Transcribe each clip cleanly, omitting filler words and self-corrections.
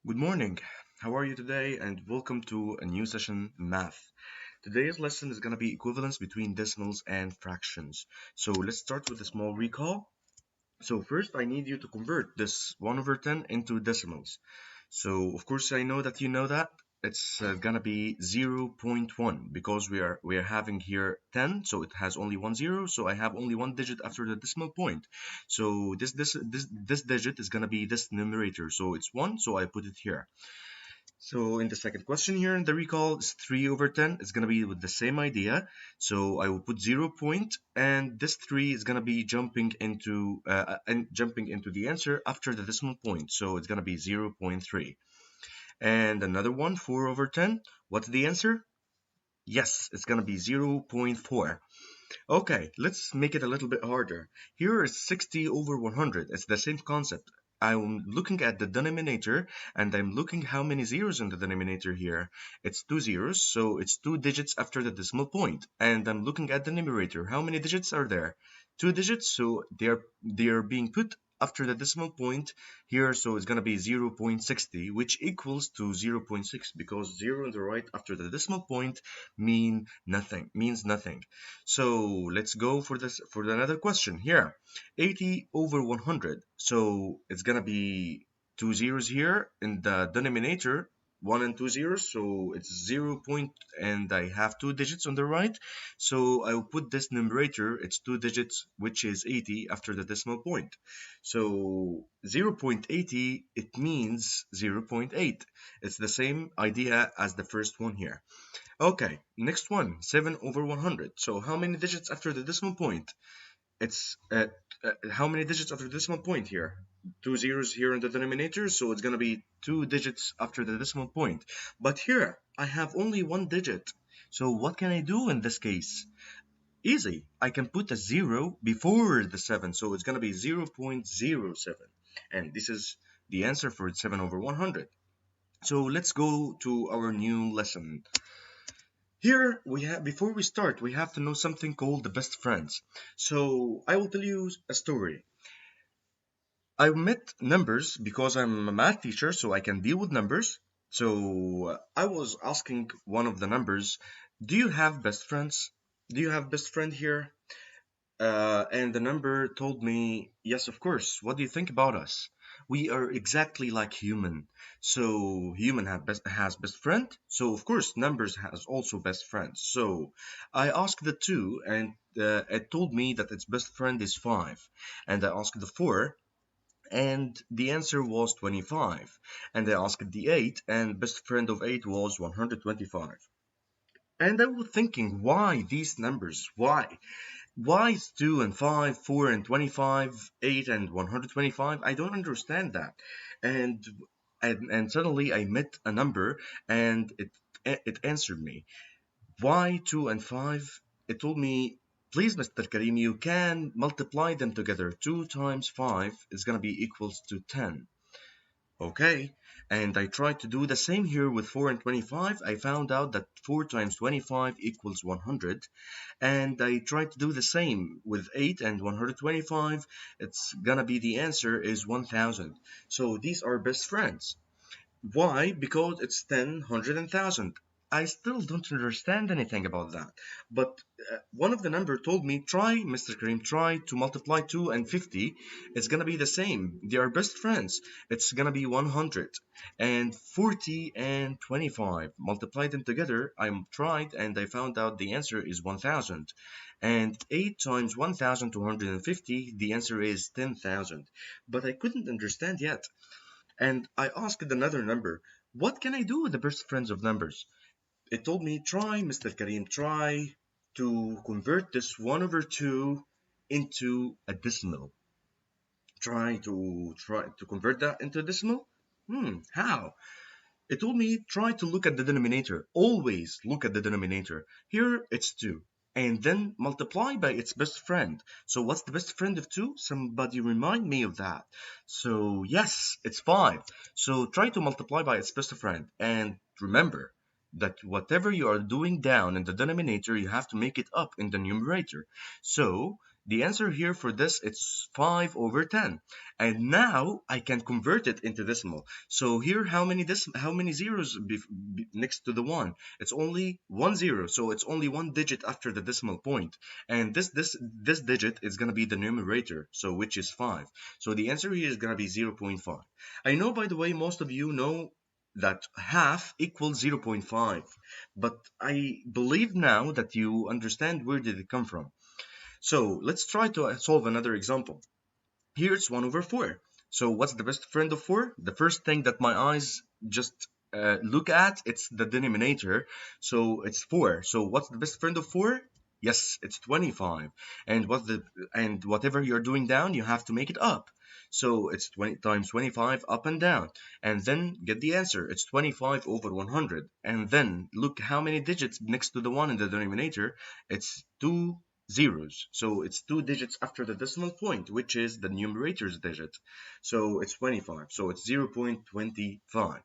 Good morning. How are you today? And welcome to a new session in math. Today's lesson is going to be equivalence between decimals and fractions. So let's start with a small recall. So first I need you to convert this 1 over 10 into decimals. So of course I know that you know that. It's gonna be 0.1 because we are having here 10, so it has only one zero, so I have only one digit after the decimal point. So this digit is gonna be this numerator, so it's 1, so I put it here. So in the second question here in the recall is 3 over 10. It's going to be with the same idea. So I will put 0 point, and this 3 is going to be jumping into the answer after the decimal point. So it's going to be 0.3. And another one, 4 over 10. What's the answer? Yes, it's going to be 0.4. Okay, let's make it a little bit harder. Here is 60 over 100. It's the same concept. I'm looking at the denominator and I'm looking how many zeros in the denominator here. It's two zeros, so it's two digits after the decimal point. And I'm looking at the numerator. How many digits are there? Two digits, so they're being put after the decimal point here, so it's going to be 0.60, which equals to 0.6 because 0 on the right after the decimal point means nothing. So let's go for another question here. 80 over 100. So it's gonna be two zeros here in the denominator, one and two zeros. So it's 0 point, and I have two digits on the right. So I will put this numerator. It's two digits, which is 80 after the decimal point. So 0.80 it means 0.8. It's the same idea as the first one here. Okay, next one, 7 over 100. So how many digits after the decimal point? It's how many digits after the decimal point here? Two zeros here in the denominator, so it's going to be two digits after the decimal point. But here, I have only one digit. So what can I do in this case? Easy. I can put a 0 before the 7, so it's going to be 0.07. And this is the answer for 7 over 100. So let's go to our new lesson. Here before we start, we have to know something called the best friends. So I will tell you a story. I met numbers because I'm a math teacher, so I can deal with numbers. So I was asking one of the numbers, "Do you have best friends? Do you have best friend here?" And the number told me, yes, of course. What do you think about us? We are exactly like human. So human has best friend. So of course numbers has also best friends. So I asked the two, and it told me that its best friend is 5. And I asked the 4, and the answer was 25. And I asked the 8, and best friend of 8 was 125. And I was thinking, why these numbers? Why? Why is 2 and 5, 4 and 25, 8 and 125? I don't understand that. And and suddenly I met a number and it answered me. Why 2 and 5? It told me, please, Mr. Karim, you can multiply them together. 2 times 5 is going to be equals to 10. Okay, and I tried to do the same here with 4 and 25. I found out that 4 times 25 equals 100. And I tried to do the same with 8 and 125. It's gonna be the answer is 1000. So these are best friends. Why? Because it's 10, 100, and 1000. I still don't understand anything about that. But one of the number told me, try, Mr. Karim, try to multiply 2 and 50. It's going to be the same. They are best friends. It's going to be 100. And 40 and 25. Multiply them together. I tried and I found out the answer is 1000. And 8 times 1250, the answer is 10,000. But I couldn't understand yet. And I asked another number, what can I do with the best friends of numbers? It told me, try, Mr. Karim, try to convert this 1 over 2 into a decimal. Try to convert that into a decimal? How? It told me, try to look at the denominator. Always look at the denominator. Here it's 2. And then multiply by its best friend. So what's the best friend of 2? Somebody remind me of that. So yes, it's 5. So try to multiply by its best friend. And remember that whatever you are doing down in the denominator, you have to make it up in the numerator. So The answer here for this, it's 5 over 10. And now I can convert it into decimal. So here, how many zeros next to the 1? It's only 1 zero. So it's only one digit after the decimal point. And this digit is going to be the numerator, so which is 5. So the answer here is going to be 0.5. I know, by the way, most of you know that half equals 0.5, but I believe now that you understand where did it come from. So let's try to solve another example. Here it's 1 over 4. So what's the best friend of 4? The first thing that my eyes just look at, it's the denominator. So it's 4. So what's the best friend of 4? Yes, it's 25. And whatever you're doing down, you have to make it up. So it's 20 times 25 up and down. And then get the answer. It's 25 over 100. And then look how many digits next to the 1 in the denominator. It's 2 zeros. So it's 2 digits after the decimal point, which is the numerator's digit. So it's 25. So it's 0.25.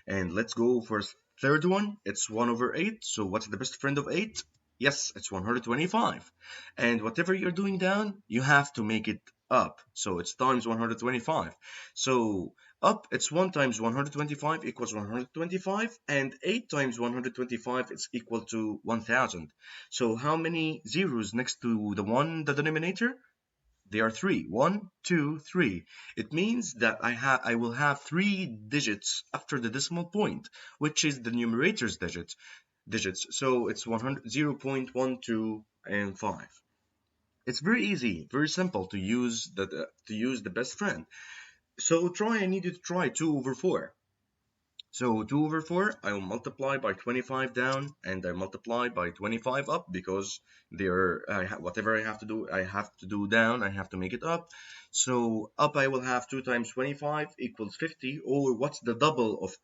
And let's go for third one. It's 1 over 8. So what's the best friend of 8? Yes, it's 125. And whatever you're doing down, you have to make it up. So it's times 125. So up, it's 1 times 125 equals 125. And 8 times 125 is equal to 1000. So how many zeros next to the 1, the denominator? They are 3. 1, 2, 3. It means that I will have 3 digits after the decimal point, which is the numerator's digits. So it's 100, 0.125. It's very easy, very simple to use the best friend. So I need you to try 2 over 4. So 2 over 4, I will multiply by 25 down, and I multiply by 25 up because whatever I have to do down, I have to make it up. So up I will have 2 times 25 equals 50, or what's the double of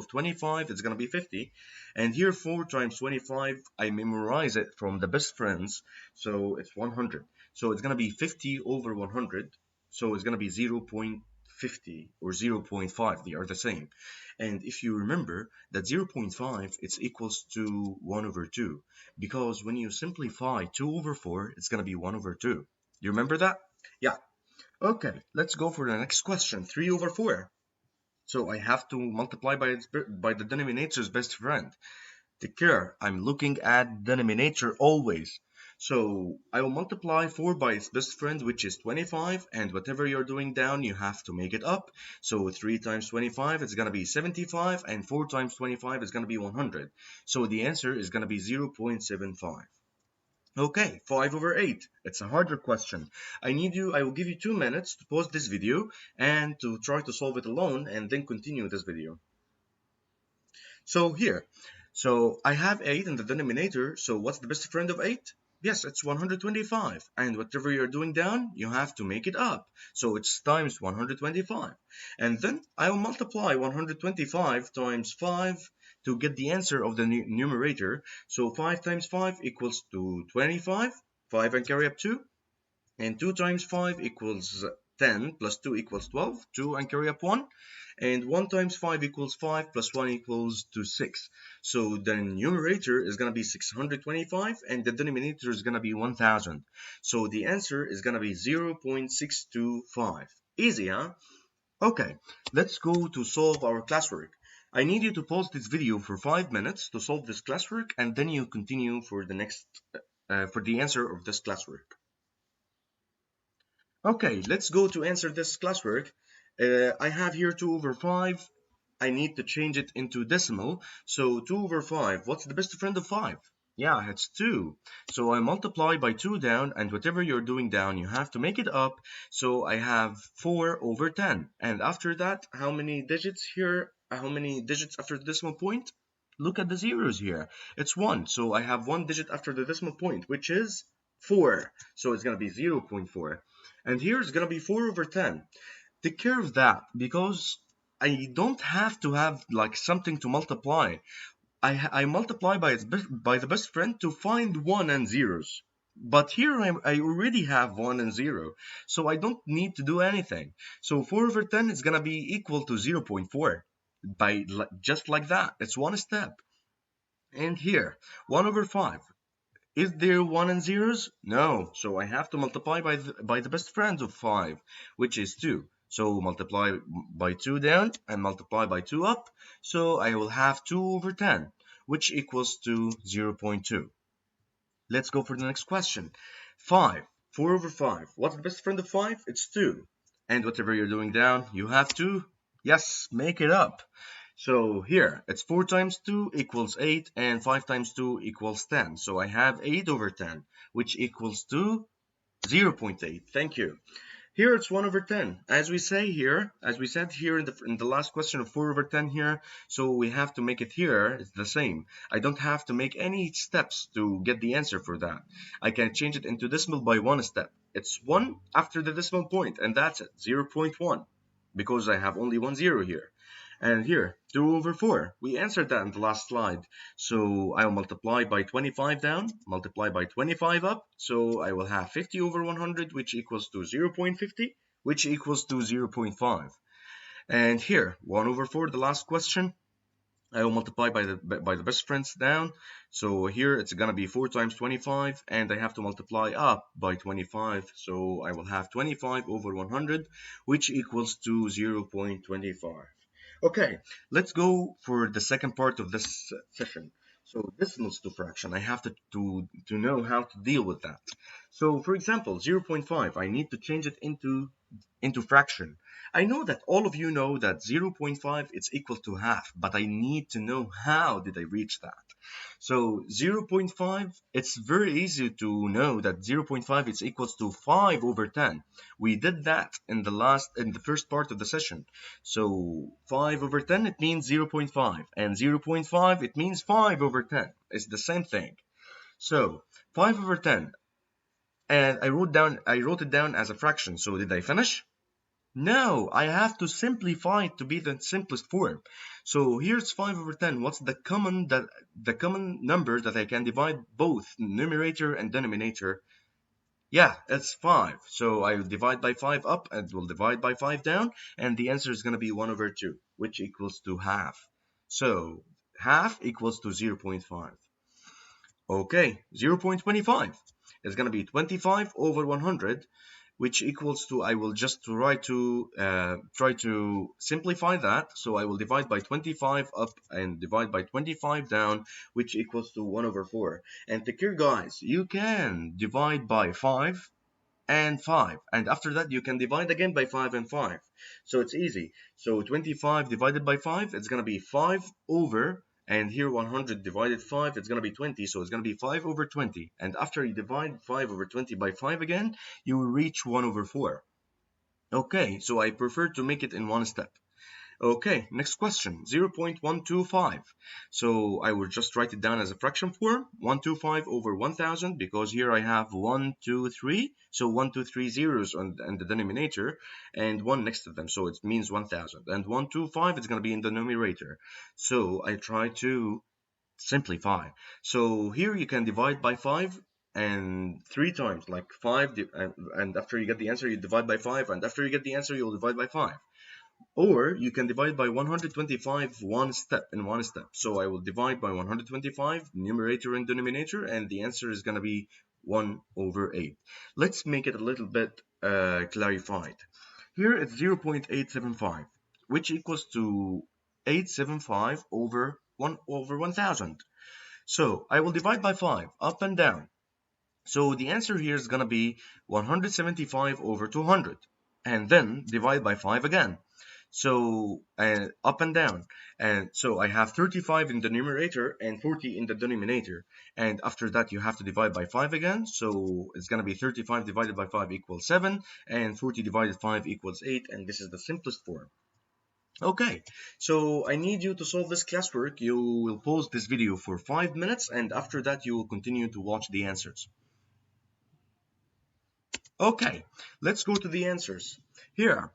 25? It's going to be 50. And here 4 times 25, I memorize it from the best friends, so it's 100. So it's going to be 50 over 100, so it's going to be 0.50 or 0.5. They are the same. And if you remember that 0.5, it's equals to 1 over 2, because when you simplify 2 over 4, it's going to be 1 over 2. You remember that? Yeah. Okay, let's go for the next question. 3 over 4. So I have to multiply by the denominator's best friend. Take care, I'm looking at denominator always. So I will multiply 4 by its best friend, which is 25, and whatever you're doing down, you have to make it up. So 3 times 25 is going to be 75, and 4 times 25 is going to be 100. So the answer is going to be 0.75. Okay, 5 over 8. It's a harder question. I will give you 2 minutes to pause this video and to try to solve it alone, and then continue this video. So here, so I have 8 in the denominator, so what's the best friend of 8? Yes, it's 125, and whatever you're doing down, you have to make it up. So it's times 125. And then I will multiply 125 times 5 to get the answer of the numerator. So 5 times 5 equals to 25, 5 and carry up 2. And 2 times 5 equals 10, plus 2 equals 12, 2 and carry up 1. And 1 times 5 equals 5, plus 1 equals to 6. So the numerator is going to be 625, and the denominator is going to be 1000. So the answer is going to be 0.625. Easy, huh? Okay, let's go to solve our classwork. I need you to pause this video for 5 minutes to solve this classwork, and then you continue for the answer of this classwork. Okay, let's go to answer this classwork. I have here 2 over 5. I need to change it into decimal. So 2 over 5, what's the best friend of 5? Yeah, it's 2. So I multiply by 2 down, and whatever you're doing down, you have to make it up. So I have 4 over 10. And after that, how many digits here? How many digits after the decimal point? Look at the zeros here. It's 1. So I have 1 digit after the decimal point, which is 4. So it's going to be 0.4. And here it's going to be 4 over 10. Take care of that, because I don't have to have like something to multiply. I multiply by the best friend to find 1 and zeros. But here I already have 1 and 0. So I don't need to do anything. So 4 over 10 is going to be equal to 0.4. Just like that. It's one step. And here, 1 over 5. Is there 1 and zeros? No. So I have to multiply by the best friend of 5, which is 2. So multiply by 2 down and multiply by 2 up. So I will have 2 over 10, which equals to 0.2. Let's go for the next question. 5. 4 over 5. What's the best friend of 5? It's 2. And whatever you're doing down, you have to, yes, make it up. So here, it's 4 times 2 equals 8, and 5 times 2 equals 10. So I have 8 over 10, which equals to 0.8. Thank you. Here it's 1 over 10. As we said here in the last question of 4 over 10 here, so we have to make it here, it's the same. I don't have to make any steps to get the answer for that. I can change it into decimal by 1 step. It's 1 after the decimal point, and that's it, 0.1, because I have only 1 0 here. And here, 2 over 4. We answered that in the last slide. So I will multiply by 25 down, multiply by 25 up. So I will have 50 over 100, which equals to 0.50, which equals to 0.5. And here, 1 over 4, the last question. I will multiply by the best friends down. So here it's gonna be 4 times 25, and I have to multiply up by 25. So I will have 25 over 100, which equals to 0.25. Okay, let's go for the second part of this session. So decimals to fraction, I have to know how to deal with that. So for example, 0.5, I need to change it into fraction. I know that all of you know that 0.5 is equal to half, but I need to know how did I reach that. So 0.5, it's very easy to know that 0.5 is equals to 5 over 10. We did that in the first part of the session. So 5 over 10, it means 0.5, and 0.5, it means 5 over 10. It's the same thing. So 5 over 10, and I wrote it down as a fraction. So did I finish? No, I have to simplify it to be the simplest form. So here's 5 over 10. What's the common number that I can divide both numerator and denominator? Yeah, it's 5. So I will divide by 5 up and we'll divide by 5 down, and the answer is going to be 1 over 2, which equals to half. So half equals to 0.5. Okay, 0.25 is going to be 25 over 100, which equals to, I will just try to simplify that. So I will divide by 25 up and divide by 25 down, which equals to 1 over 4. And take care, guys, you can divide by 5 and 5, and after that you can divide again by 5 and 5. So it's easy. So 25 divided by 5, it's going to be 5 over, and here 100 divided 5, it's going to be 20, so it's going to be 5 over 20. And after you divide 5 over 20 by 5 again, you will reach 1 over 4. Okay, so I prefer to make it in one step. Okay, next question, 0.125. So I will just write it down as a fraction form, 125 over 1000, because here I have 1, 2, 3. So 1, 2, 3 zeros on the denominator and 1 next to them. So it means 1000. And 125 is going to be in the numerator. So I try to simplify. So here you can divide by 5 and 3 times, like 5, and after you get the answer, you divide by 5, and after you get the answer, you'll divide by 5. Or you can divide by 125 in one step. So I will divide by 125, numerator and denominator, and the answer is going to be 1 over 8. Let's make it a little bit clarified. Here it's 0.875, which equals to 875 over 1 over 1000. So I will divide by 5, up and down. So the answer here is going to be 175 over 200. And then divide by 5 again. So up and down, and so I have 35 in the numerator and 40 in the denominator, and after that you have to divide by 5 again. So it's going to be 35 divided by 5 equals 7, and 40 divided by 5 equals 8, and this is the simplest form. Okay, so I need you to solve this classwork. You will pause this video for 5 minutes, and after that you will continue to watch the answers. Okay, let's go to the answers. Here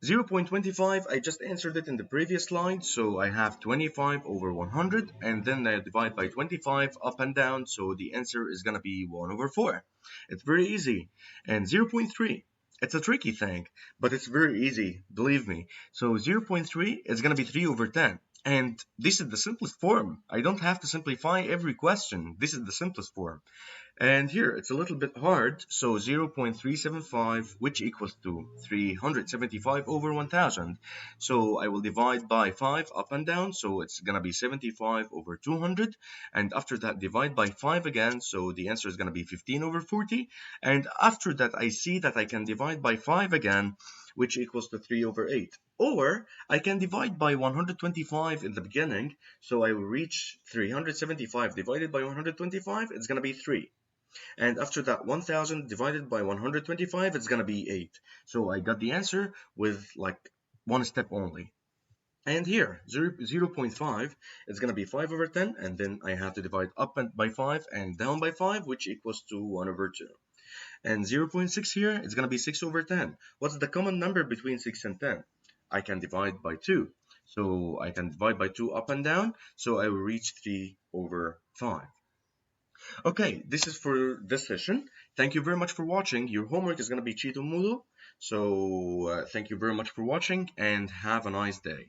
0.25, I just answered it in the previous slide, so I have 25 over 100, and then I divide by 25 up and down, so the answer is going to be 1 over 4. It's very easy. And 0.3, it's a tricky thing, but it's very easy, believe me. So 0.3 is going to be 3 over 10. And this is the simplest form. I don't have to simplify every question. This is the simplest form. And here it's a little bit hard. So 0.375, which equals to 375 over 1000. So I will divide by 5 up and down. So it's going to be 75 over 200. And after that, divide by 5 again. So the answer is going to be 15 over 40. And after that, I see that I can divide by 5 again, which equals to 3 over 8. Or I can divide by 125 in the beginning. So I will reach 375 divided by 125. It's going to be 3. And after that, 1000 divided by 125, it's going to be 8. So I got the answer with like one step only. And here, 0 0.5 is going to be 5 over 10, and then I have to divide up and by 5 and down by 5, which equals to 1 over 2. And 0 0.6 here is going to be 6 over 10. What's the common number between 6 and 10? I can divide by 2. So I can divide by 2 up and down, so I will reach 3 over 5. Okay, this is for this session. Thank you very much for watching. Your homework is going to be Chito Mudo. So thank you very much for watching and have a nice day.